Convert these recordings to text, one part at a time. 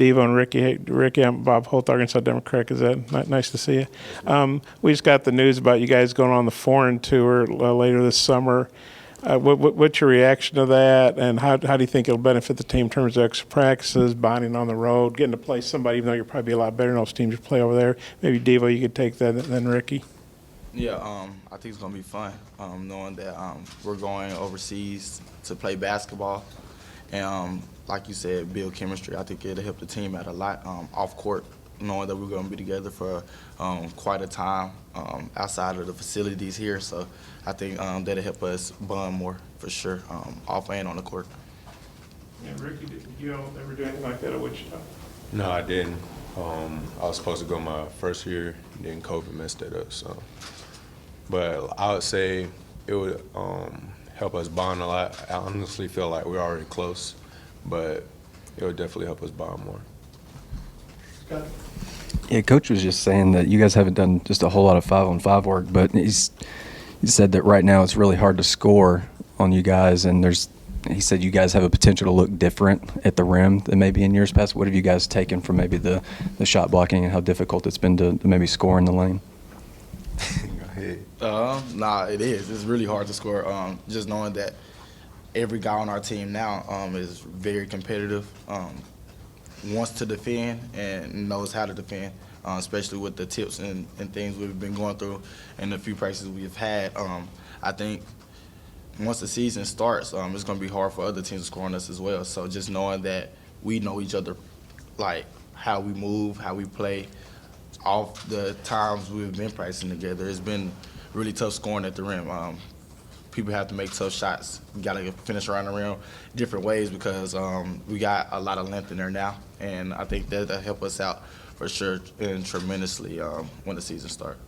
Devo and Ricky. Hey, Ricky, I'm Bob Holt, Arkansas Democrat. Is that nice to see you? We just got the news about you guys going on the foreign tour later this summer. What's your reaction to that, and how do you think it'll benefit the team in terms of extra practices, bonding on the road, getting to play somebody, even though you're probably a lot better than those teams you play over there? Maybe Devo, you could take that than Ricky. Yeah, I think it's going to be fun, knowing that we're going overseas to play basketball. And like you said, build chemistry. I think it'll help the team out a lot off court, knowing that we're going to be together for quite a time outside of the facilities here. So I think that'll help us bond more for sure, off and on the court. Yeah, Ricky, did you ever do anything like that at Wichita? No, I didn't. I was supposed to go my first year, and then COVID messed that up. So, but I would say it would help us bond a lot. I honestly feel like we're already close, but it would definitely help us bond more. Scott? Yeah, Coach was just saying that you guys haven't done just a whole lot of 5-on-5 work, but he said that right now it's really hard to score on you guys, and he said you guys have a potential to look different at the rim than maybe in years past. What have you guys taken from maybe the shot blocking and how difficult it's been to maybe score in the lane? Nah, it is. It's really hard to score. Just knowing that every guy on our team now is very competitive, wants to defend and knows how to defend, especially with the tips and things we've been going through and the few practices we've had. I think once the season starts, it's going to be hard for other teams to score on us as well. So just knowing that we know each other, like how we move, how we play, off the times we've been practicing together, it's been really tough scoring at the rim. People have to make tough shots. We got to finish around the rim different ways because we got a lot of length in there now, and I think that'll help us out for sure and tremendously when the season starts.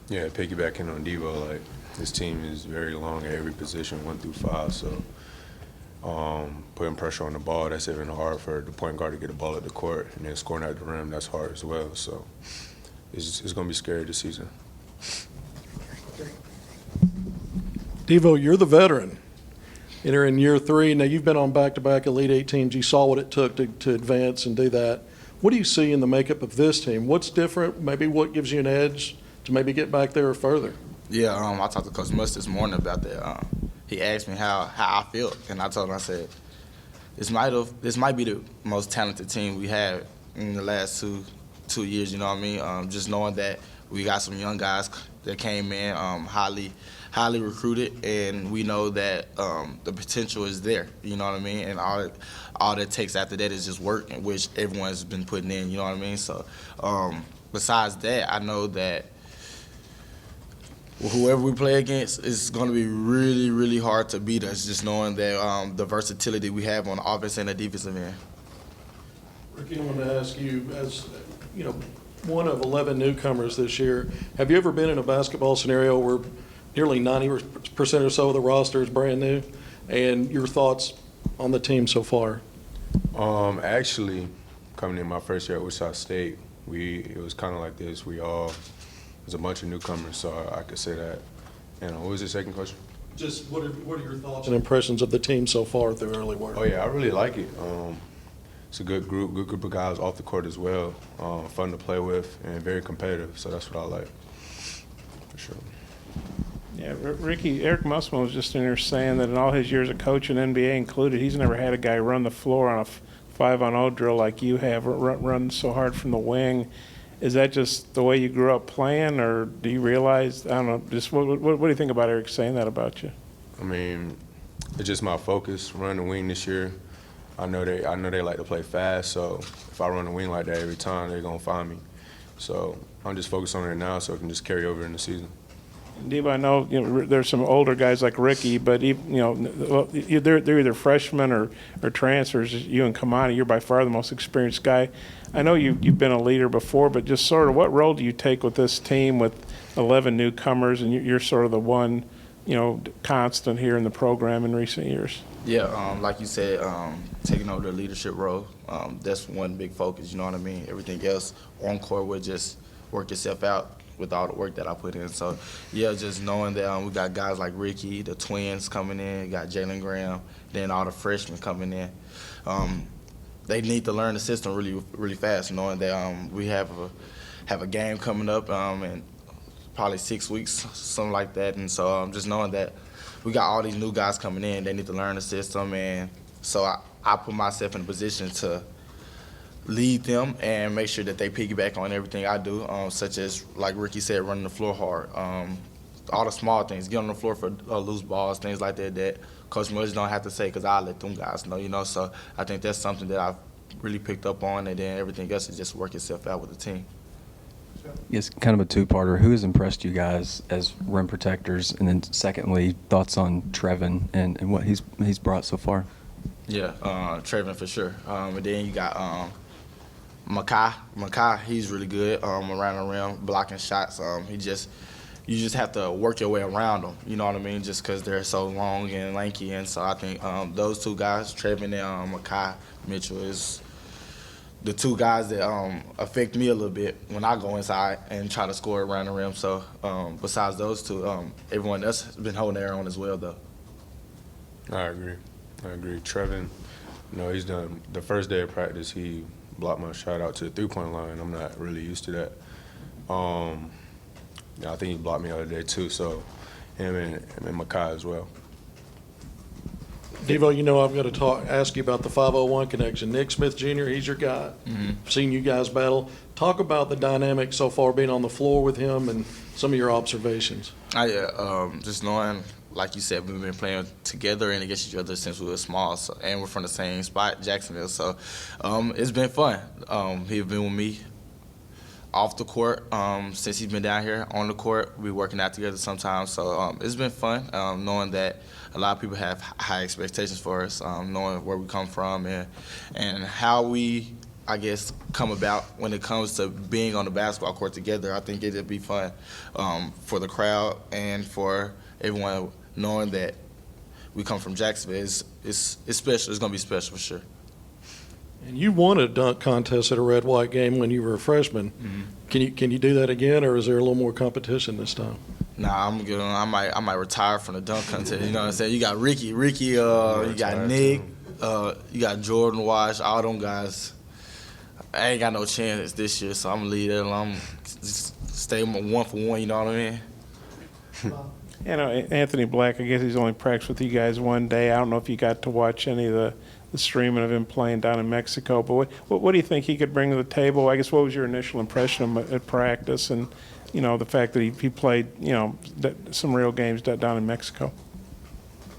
Yeah, piggybacking on Devo, like this team is very long at every position, 1 through 5. So putting pressure on the ball, that's even hard for the point guard to get the ball at the court, and then scoring at the rim, that's hard as well. So it's going to be scary this season. Devo, you're the veteran. You're in year 3. Now, you've been on back-to-back Elite 8 teams. You saw what it took to advance and do that. What do you see in the makeup of this team? What's different? Maybe what gives you an edge to maybe get back there or further? Yeah, I talked to Coach Musk this morning about that. He asked me how I feel, and I told him, I said, this might be the most talented team we had in the last two years, you know what I mean? Just knowing that we got some young guys that came in highly recruited, and we know that the potential is there, you know what I mean? And all that takes after that is just work, which everyone's been putting in, you know what I mean? So besides that, I know that whoever we play against is going to be really, really hard to beat us, just knowing that the versatility we have on the offense and the defensive end. Ricky, I want to ask you, as you know, one of 11 newcomers this year, have you ever been in a basketball scenario where nearly 90% or so of the roster is brand new? And your thoughts on the team so far? Actually, coming in my first year at Wichita State, it was kind of like this. There's a bunch of newcomers, so I could say that. And what was the second question? Just what are your thoughts and impressions of the team so far through early work? Oh, yeah, I really like it. It's a good group of guys off the court as well, fun to play with, and very competitive, so that's what I like, for sure. Yeah, Ricky, Eric Musselman was just in there saying that in all his years of coaching, NBA included, he's never had a guy run the floor on a 5-on-0 drill like you have, run so hard from the wing. Is that just the way you grew up playing, or do you realize, I don't know, just what do you think about Eric saying that about you? I mean, it's just my focus, run the wing this year. I know they like to play fast, so if I run the wing like that every time, they're going to find me. So I'm just focused on it now so it can just carry over in the season. Debo, I know there's some older guys like Ricky, but they're either freshmen or transfers. You and Kamani, you're by far the most experienced guy. I know you've been a leader before, but just sort of what role do you take with this team with 11 newcomers, and you're sort of the one, constant here in the program in recent years? Yeah, like you said, taking over the leadership role, that's one big focus, you know what I mean? Everything else on court would just work itself out with all the work that I put in. So, yeah, just knowing that we got guys like Ricky, the twins coming in, got Jalen Graham, then all the freshmen coming in. they need to learn the system really fast, knowing that we have a game coming up in probably 6 weeks, something like that. And so just knowing that we got all these new guys coming in, they need to learn the system. And so I put myself in a position to lead them and make sure that they piggyback on everything I do, such as, like Ricky said, running the floor hard. All the small things, get on the floor for loose balls, things like that Coach Mills don't have to say because I let them guys know, you know. So I think that's something that I've really picked up on, and then everything else is just work itself out with the team. Yes, kind of a two-parter. Who has impressed you guys as rim protectors? And then secondly, thoughts on Trevin and what he's brought so far? Yeah, Trevin for sure. And then you got Makai, he's really good around the rim, blocking shots. You just have to work your way around them, you know what I mean, just because they're so long and lanky. And so I think those two guys, Trevin and Makai Mitchell, is the two guys that affect me a little bit when I go inside and try to score around the rim. So besides those two, everyone else has been holding their own as well, though. I agree. Trevin, he's done the first day of practice. He blocked my shot out to the three-point line. I'm not really used to that. I think he blocked me the other day too. So him and Makai as well. Devo, I've got to ask you about the 501 connection. Nick Smith Jr., he's your guy. Mm-hmm. Seen you guys battle. Talk about the dynamic so far being on the floor with him and some of your observations. Just knowing, like you said, we've been playing together and against each other since we were small, so, and we're from the same spot, Jacksonville. So it's been fun. He's been with me off the court since he's been down here. On the court, we're working out together sometimes. So it's been fun knowing that a lot of people have high expectations for us, knowing where we come from and how we, I guess, come about when it comes to being on the basketball court together. I think it'd be fun for the crowd and for everyone knowing that we come from Jacksonville. It's special. It's going to be special for sure. And you won a dunk contest at a red-white game when you were a freshman. Mm-hmm. Can you do that again, or is there a little more competition this time? Nah, I'm good. I might retire from the dunk contest. You know what I'm saying? You got Ricky, you got Nick, you got Jordan Wash, all them guys. I ain't got no chance this year, so I'm gonna leave it alone. Just stay 1 for 1. You know what I mean? Anthony Black, I guess he's only practiced with you guys one day. I don't know if you got to watch any of the streaming of him playing down in Mexico, but what do you think he could bring to the table? I guess what was your initial impression of him at practice and, the fact that he played, some real games down in Mexico?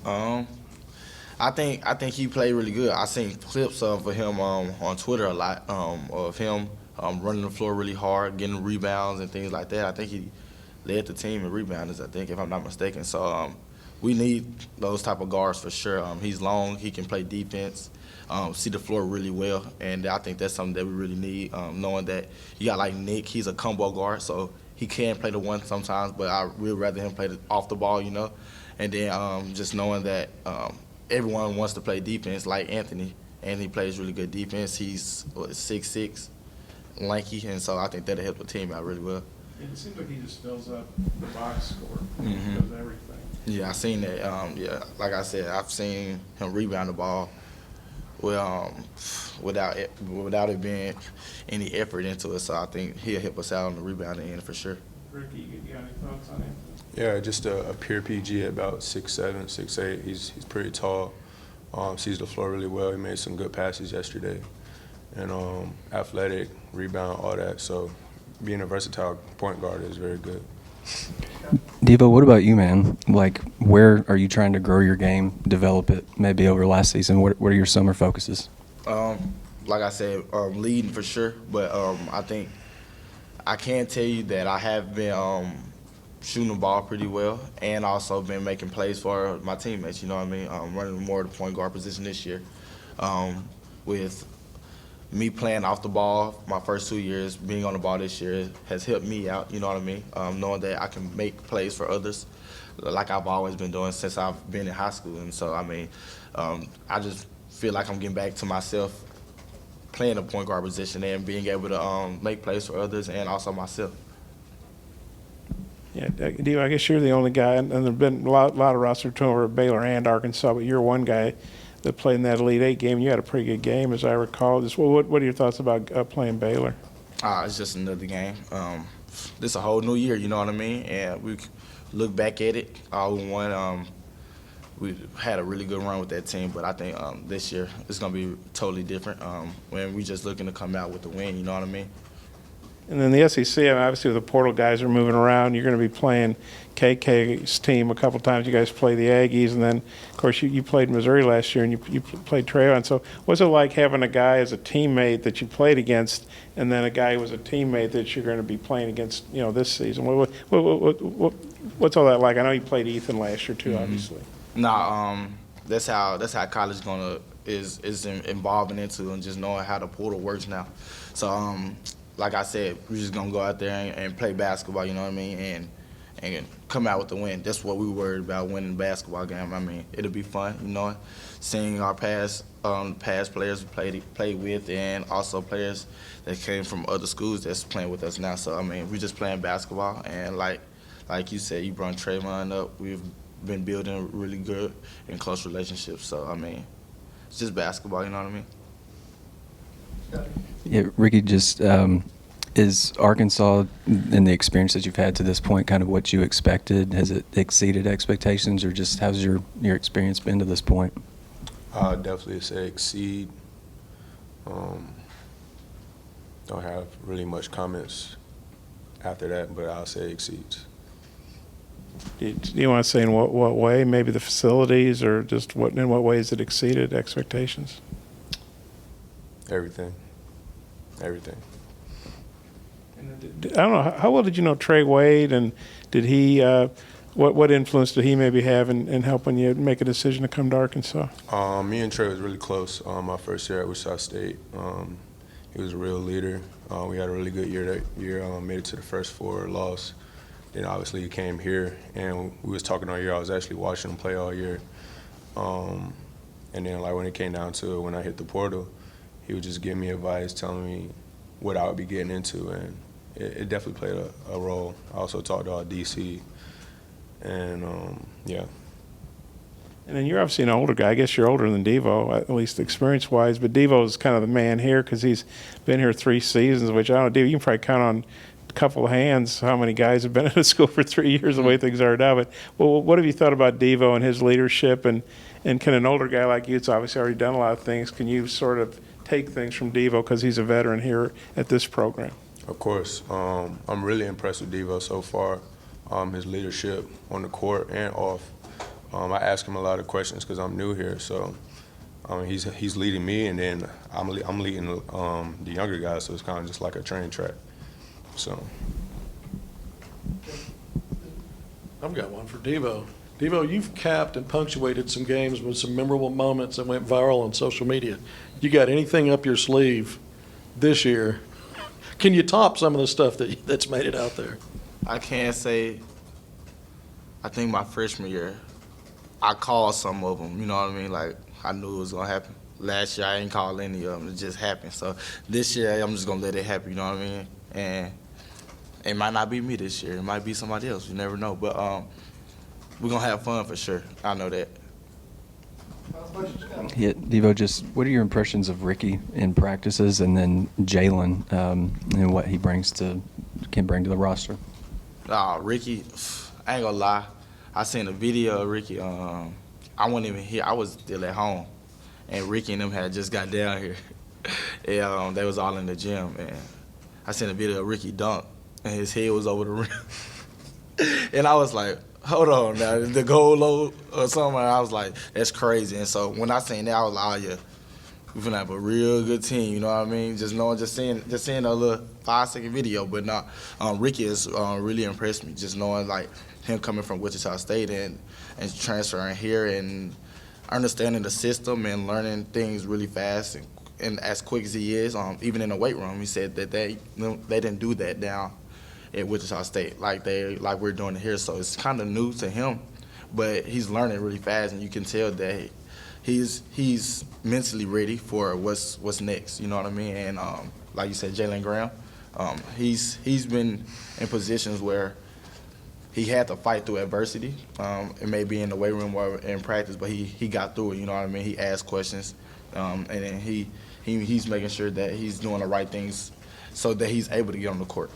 I think he played really good. I seen clips of him on Twitter a lot of him running the floor really hard, getting rebounds and things like that. I think he led the team in rebounders, I think, if I'm not mistaken. So we need those type of guards for sure. He's long. He can play defense, see the floor really well, and I think that's something that we really need, knowing that you got like Nick. He's a combo guard, so he can play the one sometimes, but I would rather him play off the ball, And then just knowing that everyone wants to play defense like Anthony. Anthony plays really good defense. He's 6'6", lanky, and so I think that'll help the team out really well. It seems like he just fills up the box score. Mm-hmm. He does everything. Yeah, I seen that. Like I said, I've seen him rebound the ball without it being any effort into it. So I think he'll help us out on the rebounding end for sure. Ricky, you got any thoughts on him? Yeah, just a pure PG at about 6'7", 6'8". He's pretty tall. Sees the floor really well. He made some good passes yesterday, and athletic, rebound, all that. So being a versatile point guard is very good. Devo, what about you, man? Like, where are you trying to grow your game, develop it, maybe over last season? What are your summer focuses? Like I said, leading for sure, but I think I can tell you that I have been shooting the ball pretty well and also been making plays for my teammates, you know what I mean? Running more of the point guard position this year. With me playing off the ball my first 2 years, being on the ball this year has helped me out, you know what I mean? Knowing that I can make plays for others like I've always been doing since I've been in high school. And so, I mean, I just feel like I'm getting back to myself playing a point guard position and being able to make plays for others and also myself. Yeah, Devo, I guess you're the only guy, and there have been a lot of roster turnover at Baylor and Arkansas, but you're one guy that played in that Elite Eight game. You had a pretty good game, as I recall. Just what are your thoughts about playing Baylor? It's just another game. This is a whole new year, you know what I mean? And we look back at it, all we won. We had a really good run with that team, but I think this year it's going to be totally different when we just looking to come out with the win, you know what I mean? And then the SEC, I mean, obviously the portal guys are moving around. You're going to be playing KK's team a couple times. You guys play the Aggies, and then, of course, you played Missouri last year, and you played Trayon. So what's it like having a guy as a teammate that you played against, and then a guy who was a teammate that you're going to be playing against, you know, this season? What's all that like? I know you played Ethan last year too, obviously. Nah, that's how college is involving into, and just knowing how the portal works now. So like I said, we're just gonna go out there and play basketball, you know what I mean, and come out with the win. That's what we worried about, winning the basketball game. I mean, it'll be fun, you know, seeing our past players we played with, and also players that came from other schools that's playing with us now. So I mean, we're just playing basketball, and like you said, you brought Trayvon up. We've been building really good and close relationships. So I mean, it's just basketball, you know what I mean. Yeah, Ricky, just is Arkansas, in the experience that you've had to this point, kind of what you expected? Has it exceeded expectations, or just how's your experience been to this point? Definitely say exceed. Don't have really much comments after that, but I'll say exceeds. Do you want to say in what way? Maybe the facilities, or just in what ways it exceeded expectations? Everything. I don't know. How well did you know Trey Wade, and did he? What influence did he maybe have in helping you make a decision to come to Arkansas? Me and Trey was really close. My first year at Wichita State, he was a real leader. We had a really good year that year. Made it to the first four, lost. Then obviously he came here, and we was talking all year. I was actually watching him play all year. And then like when it came down to it, when I hit the portal, he would just give me advice, telling me what I would be getting into, and it definitely played a role. I also talked to our DC, and yeah. And then you're obviously an older guy. I guess you're older than Devo, at least experience-wise. But Devo's kind of the man here because he's been here 3 seasons, which I don't know, Devo, you can probably count on a couple of hands how many guys have been in the school for 3 years the way things are now. But what have you thought about Devo and his leadership? And can an older guy like you, it's obviously already done a lot of things, can you sort of take things from Devo because he's a veteran here at this program? Of course. I'm really impressed with Devo so far, his leadership on the court and off. I ask him a lot of questions because I'm new here, so he's leading me, and then I'm leading the younger guys, so it's kind of just like a train track. So. I've got one for Devo. Devo, you've capped and punctuated some games with some memorable moments that went viral on social media. You got anything up your sleeve this year? Can you top some of the stuff that's made it out there? I can say, I think my freshman year, I called some of them, you know what I mean? Like, I knew it was going to happen. Last year, I didn't call any of them. It just happened. So this year, I'm just going to let it happen, you know what I mean? And it might not be me this year. It might be somebody else. You never know. But we're going to have fun for sure. I know that. Yeah, Devo, just what are your impressions of Ricky in practices, and then Jalen and what he can bring to the roster? Ricky, I ain't gonna lie. I seen a video of Ricky. I wasn't even here. I was still at home, and Ricky and them had just got down here. And they was all in the gym, and I seen a video of Ricky dunk, and his head was over the rim. And I was like, hold on now, the goal low or something. I was like, that's crazy. And so when I seen that, I was like, oh yeah, we're gonna have a real good team. You know what I mean? Just seeing a little 5-second video. But no, Ricky has really impressed me. Just knowing like him coming from Wichita State and transferring here and understanding the system and learning things really fast and as quick as he is. Even in the weight room, he said that they didn't do that down at Wichita State like we're doing it here. So it's kind of new to him, but he's learning really fast, and you can tell that he's mentally ready for what's next. You know what I mean? And like you said, Jalen Graham, he's been in positions where he had to fight through adversity. It may be in the weight room or in practice, but he got through it. You know what I mean? He asked questions, and then he's making sure that he's doing the right things so that he's able to get on the court.